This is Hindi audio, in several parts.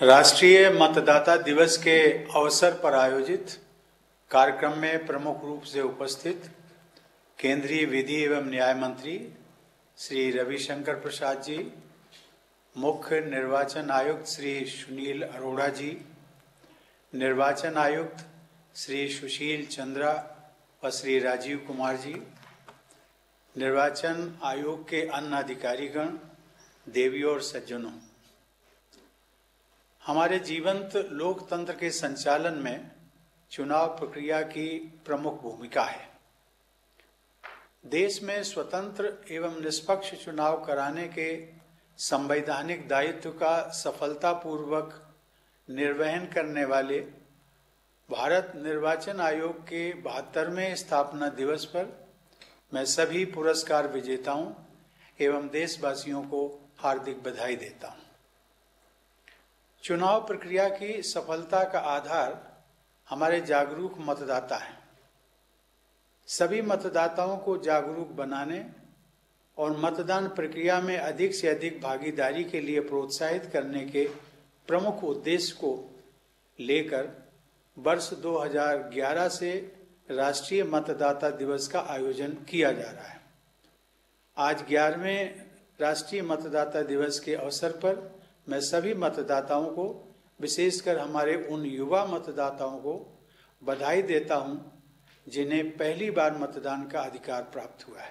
राष्ट्रीय मतदाता दिवस के अवसर पर आयोजित कार्यक्रम में प्रमुख रूप से उपस्थित केंद्रीय विधि एवं न्याय मंत्री श्री रविशंकर प्रसाद जी, मुख्य निर्वाचन आयुक्त श्री सुनील अरोड़ा जी, निर्वाचन आयुक्त श्री सुशील चंद्रा व श्री राजीव कुमार जी, निर्वाचन आयोग के अन्य अधिकारीगण, देवियों और सज्जनों, हमारे जीवंत लोकतंत्र के संचालन में चुनाव प्रक्रिया की प्रमुख भूमिका है। देश में स्वतंत्र एवं निष्पक्ष चुनाव कराने के संवैधानिक दायित्व का सफलतापूर्वक निर्वहन करने वाले भारत निर्वाचन आयोग के 72वें स्थापना दिवस पर मैं सभी पुरस्कार विजेताओं एवं देशवासियों को हार्दिक बधाई देता हूं। चुनाव प्रक्रिया की सफलता का आधार हमारे जागरूक मतदाता हैं। सभी मतदाताओं को जागरूक बनाने और मतदान प्रक्रिया में अधिक से अधिक भागीदारी के लिए प्रोत्साहित करने के प्रमुख उद्देश्य को लेकर वर्ष 2011 से राष्ट्रीय मतदाता दिवस का आयोजन किया जा रहा है। आज 11वें राष्ट्रीय मतदाता दिवस के अवसर पर मैं सभी मतदाताओं को, विशेषकर हमारे उन युवा मतदाताओं को बधाई देता हूं जिन्हें पहली बार मतदान का अधिकार प्राप्त हुआ है।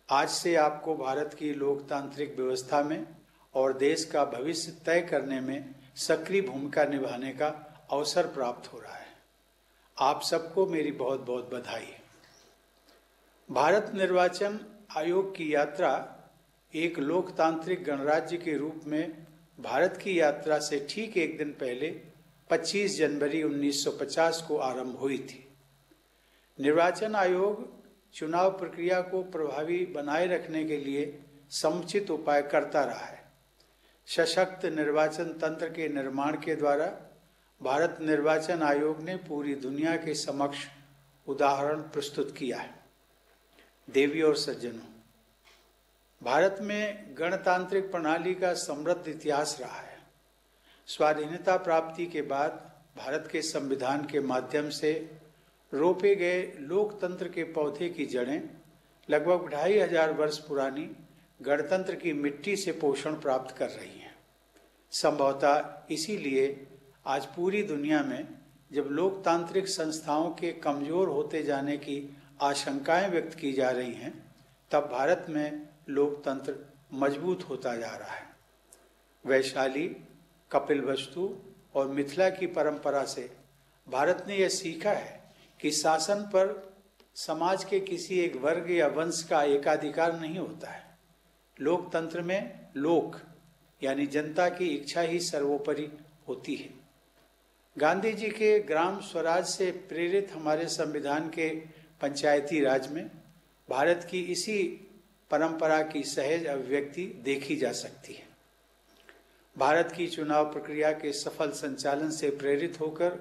आज से आपको भारत की लोकतांत्रिक व्यवस्था में और देश का भविष्य तय करने में सक्रिय भूमिका निभाने का अवसर प्राप्त हो रहा है। आप सबको मेरी बहुत बहुत बधाई। भारत निर्वाचन आयोग की यात्रा एक लोकतांत्रिक गणराज्य के रूप में भारत की यात्रा से ठीक एक दिन पहले 25 जनवरी 1950 को आरंभ हुई थी। निर्वाचन आयोग चुनाव प्रक्रिया को प्रभावी बनाए रखने के लिए समुचित उपाय करता रहा है। सशक्त निर्वाचन तंत्र के निर्माण के द्वारा भारत निर्वाचन आयोग ने पूरी दुनिया के समक्ष उदाहरण प्रस्तुत किया है। देवियों और सज्जनों, भारत में गणतांत्रिक प्रणाली का समृद्ध इतिहास रहा है। स्वाधीनता प्राप्ति के बाद भारत के संविधान के माध्यम से रोपे गए लोकतंत्र के पौधे की जड़ें लगभग 2500 वर्ष पुरानी गणतंत्र की मिट्टी से पोषण प्राप्त कर रही हैं। संभवतः इसीलिए आज पूरी दुनिया में जब लोकतांत्रिक संस्थाओं के कमजोर होते जाने की आशंकाएं व्यक्त की जा रही हैं, तब भारत में लोकतंत्र मजबूत होता जा रहा है। वैशाली, कपिलवस्तु और मिथिला की परंपरा से भारत ने यह सीखा है कि शासन पर समाज के किसी एक वर्ग या वंश का एकाधिकार नहीं होता है। लोकतंत्र में लोक यानी जनता की इच्छा ही सर्वोपरि होती है। गांधी जी के ग्राम स्वराज से प्रेरित हमारे संविधान के पंचायती राज में भारत की इसी परंपरा की सहज अभिव्यक्ति देखी जा सकती है। भारत की चुनाव प्रक्रिया के सफल संचालन से प्रेरित होकर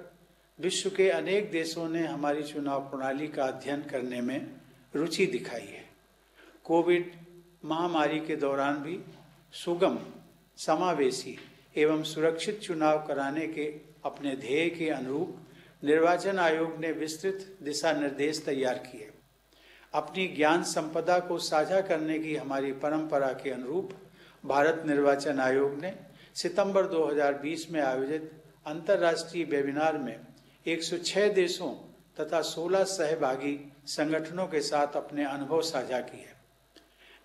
विश्व के अनेक देशों ने हमारी चुनाव प्रणाली का अध्ययन करने में रुचि दिखाई है। कोविड महामारी के दौरान भी सुगम, समावेशी एवं सुरक्षित चुनाव कराने के अपने ध्येय के अनुरूप निर्वाचन आयोग ने विस्तृत दिशा निर्देश तैयार किए। अपनी ज्ञान संपदा को साझा करने की हमारी परंपरा के अनुरूप भारत निर्वाचन आयोग ने सितंबर 2020 में आयोजित अंतर्राष्ट्रीय वेबिनार में 106 देशों तथा 16 सहभागी संगठनों के साथ अपने अनुभव साझा किए।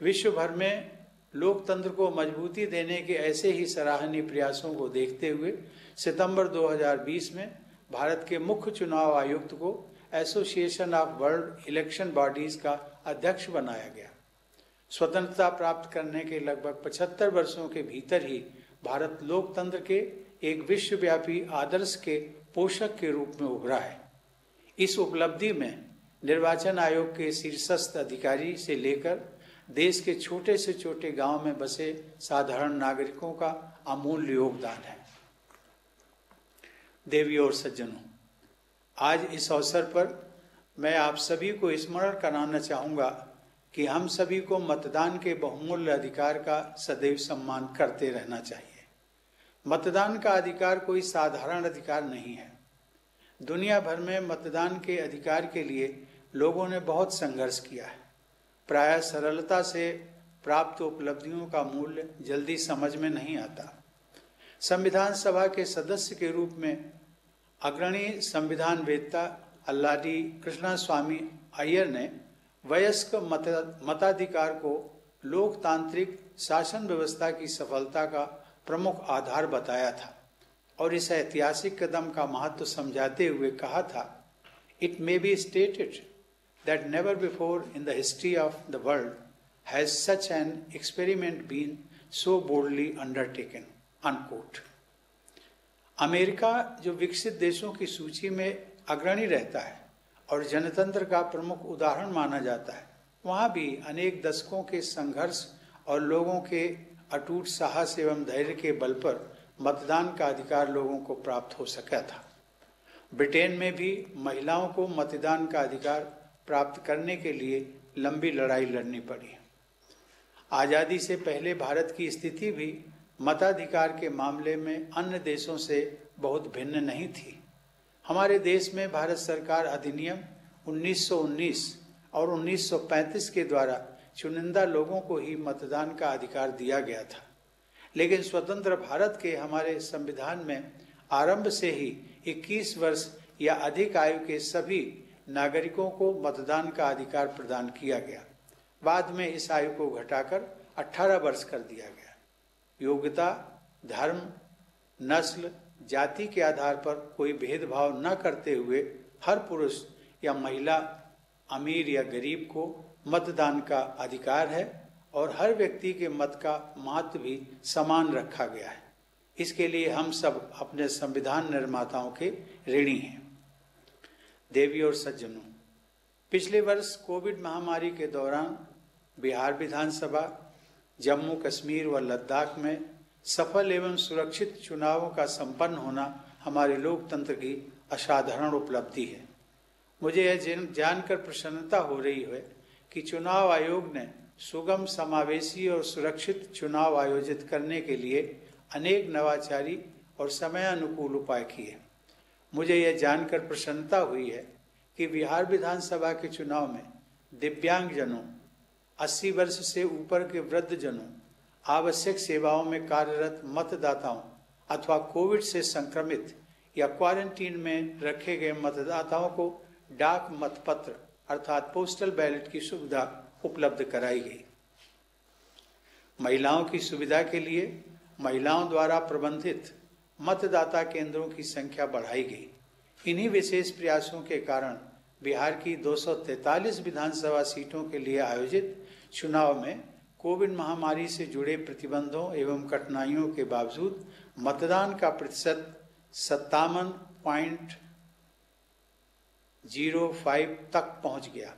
विश्व भर में लोकतंत्र को मजबूती देने के ऐसे ही सराहनीय प्रयासों को देखते हुए सितंबर 2020 में भारत के मुख्य चुनाव आयुक्त को association of world election bodies का अध्यक्ष बनाया गया। स्वतंत्रता प्राप्त करने के लगभग 75 वर्षों के भीतर ही भारत लोकतंत्र के एक विश्वव्यापी आदर्श के पोषक के रूप में उभरा है। इस उपलब्धि में निर्वाचन आयोग के शीर्षस्थ अधिकारी से लेकर देश के छोटे से छोटे गांव में बसे साधारण नागरिकों का अमूल्य योगदान है। देवियों और सज्जनों, आज इस अवसर पर मैं आप सभी को स्मरण कराना चाहूँगा कि हम सभी को मतदान के बहुमूल्य अधिकार का सदैव सम्मान करते रहना चाहिए। मतदान का अधिकार कोई साधारण अधिकार नहीं है। दुनिया भर में मतदान के अधिकार के लिए लोगों ने बहुत संघर्ष किया है। प्रायः सरलता से प्राप्त उपलब्धियों का मूल्य जल्दी समझ में नहीं आता। संविधान सभा के सदस्य के रूप में अग्रणी संविधान वेत्ता अल्लाडी कृष्णस्वामी अय्यर ने वयस्क मताधिकार को लोकतांत्रिक शासन व्यवस्था की सफलता का प्रमुख आधार बताया था और इस ऐतिहासिक कदम का महत्व समझाते हुए कहा था, it may be stated that never before in the history of the world has such an experiment been so boldly undertaken, unquote. America जो विकसित देशों की सूची में अग्रणी रहता है और जनतंत्र का प्रमुख उदाहरण माना जाता है, वहाँ भी अनेक दशकों के संघर्ष और लोगों के अटूट साहस एवं धैर्य के बल पर मतदान का अधिकार लोगों को प्राप्त हो सका था। ब्रिटेन में भी महिलाओं को मतदान का अधिकार प्राप्त करने के लिए लंबी लड़ाई लड़नी पड़ी। आज़ादी से पहले भारत की स्थिति भी मताधिकार के मामले में अन्य देशों से बहुत भिन्न नहीं थी। हमारे देश में भारत सरकार अधिनियम 1919 और 1935 के द्वारा चुनिंदा लोगों को ही मतदान का अधिकार दिया गया था, लेकिन स्वतंत्र भारत के हमारे संविधान में आरंभ से ही 21 वर्ष या अधिक आयु के सभी नागरिकों को मतदान का अधिकार प्रदान किया गया। बाद में इस आयु को घटाकर 18 वर्ष कर दिया गया। योग्यता, धर्म, नस्ल, जाति के आधार पर कोई भेदभाव न करते हुए हर पुरुष या महिला, अमीर या गरीब को मतदान का अधिकार है और हर व्यक्ति के मत का महत्व भी समान रखा गया है। इसके लिए हम सब अपने संविधान निर्माताओं के ऋणी हैं। देवी और सज्जनों, पिछले वर्ष कोविड महामारी के दौरान बिहार विधानसभा, जम्मू कश्मीर व लद्दाख में सफल एवं सुरक्षित चुनावों का संपन्न होना हमारे लोकतंत्र की असाधारण उपलब्धि है। मुझे यह जानकर प्रसन्नता हो रही है कि चुनाव आयोग ने सुगम, समावेशी और सुरक्षित चुनाव आयोजित करने के लिए अनेक नवाचारी और समयानुकूल उपाय किए। मुझे यह जानकर प्रसन्नता हुई है कि बिहार विधानसभा के चुनाव में दिव्यांगजनों, 80 वर्ष से ऊपर के वृद्धजनों, आवश्यक सेवाओं में कार्यरत मतदाताओं अथवा कोविड से संक्रमित या क्वारंटीन में रखे गए मतदाताओं को डाक मतपत्र अर्थात पोस्टल बैलेट की सुविधा उपलब्ध कराई गई। महिलाओं की सुविधा के लिए महिलाओं द्वारा प्रबंधित मतदाता केंद्रों की संख्या बढ़ाई गई। इन्हीं विशेष प्रयासों के कारण बिहार की 243 विधानसभा सीटों के लिए आयोजित चुनाव में कोविड महामारी से जुड़े प्रतिबंधों एवं कठिनाइयों के बावजूद मतदान का प्रतिशत 57.05 तक पहुंच गया,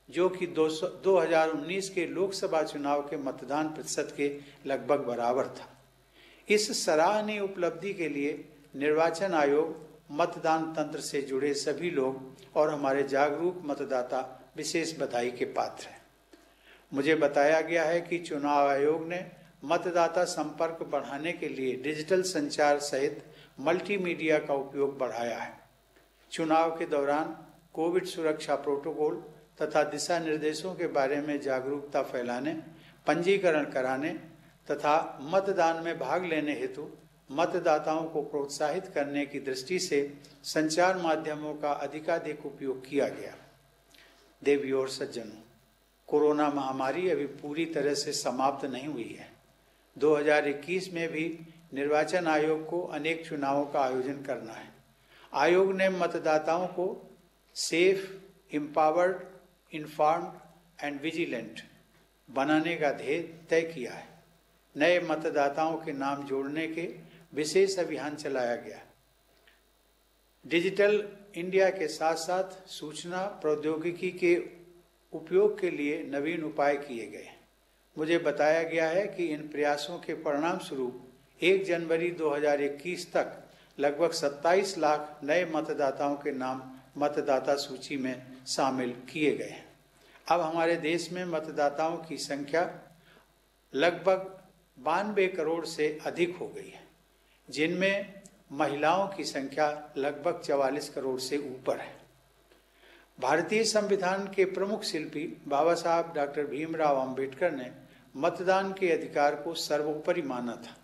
जो कि 2019 के लोकसभा चुनाव के मतदान प्रतिशत के लगभग बराबर था। इस सराहनीय उपलब्धि के लिए निर्वाचन आयोग, मतदान तंत्र से जुड़े सभी लोग और हमारे जागरूक मतदाता विशेष बधाई के पात्र हैं। मुझे बताया गया है कि चुनाव आयोग ने मतदाता संपर्क बढ़ाने के लिए डिजिटल संचार सहित मल्टीमीडिया का उपयोग बढ़ाया है। चुनाव के दौरान कोविड सुरक्षा प्रोटोकॉल तथा दिशा निर्देशों के बारे में जागरूकता फैलाने, पंजीकरण कराने तथा मतदान में भाग लेने हेतु मतदाताओं को प्रोत्साहित करने की दृष्टि से संचार माध्यमों का अधिकाधिक उपयोग किया गया। देवियों और सज्जनों, कोरोना महामारी अभी पूरी तरह से समाप्त नहीं हुई है। 2021 में भी निर्वाचन आयोग को अनेक चुनावों का आयोजन करना है। आयोग ने मतदाताओं को safe, empowered, informed and vigilant बनाने का ध्येय तय किया है। नए मतदाताओं के नाम जोड़ने के विशेष अभियान चलाया गया। डिजिटल इंडिया के साथ साथ सूचना प्रौद्योगिकी के उपयोग के लिए नवीन उपाय किए गए। मुझे बताया गया है कि इन प्रयासों के परिणाम स्वरूप 1 जनवरी 2021 तक लगभग 27 लाख नए मतदाताओं के नाम मतदाता सूची में शामिल किए गए हैं। अब हमारे देश में मतदाताओं की संख्या लगभग 92 करोड़ से अधिक हो गई है। जिनमें महिलाओं की संख्या लगभग 44 करोड़ से ऊपर है। भारतीय संविधान के प्रमुख शिल्पी बाबा साहब डॉक्टर भीमराव अंबेडकर ने मतदान के अधिकार को सर्वोपरि माना था।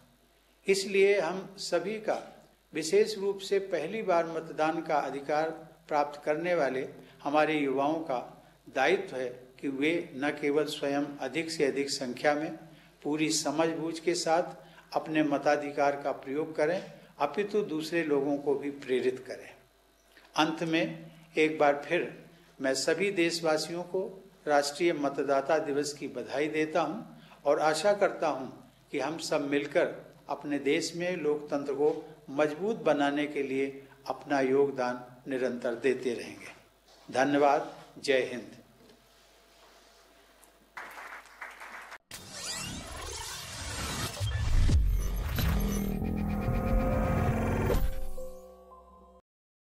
इसलिए हम सभी का, विशेष रूप से पहली बार मतदान का अधिकार प्राप्त करने वाले हमारे युवाओं का दायित्व है कि वे न केवल स्वयं अधिक से अधिक संख्या में पूरी समझबूझ के साथ अपने मताधिकार का प्रयोग करें, अपितु दूसरे लोगों को भी प्रेरित करें। अंत में एक बार फिर मैं सभी देशवासियों को राष्ट्रीय मतदाता दिवस की बधाई देता हूं और आशा करता हूं कि हम सब मिलकर अपने देश में लोकतंत्र को मजबूत बनाने के लिए अपना योगदान निरंतर देते रहेंगे। धन्यवाद। जय हिंद।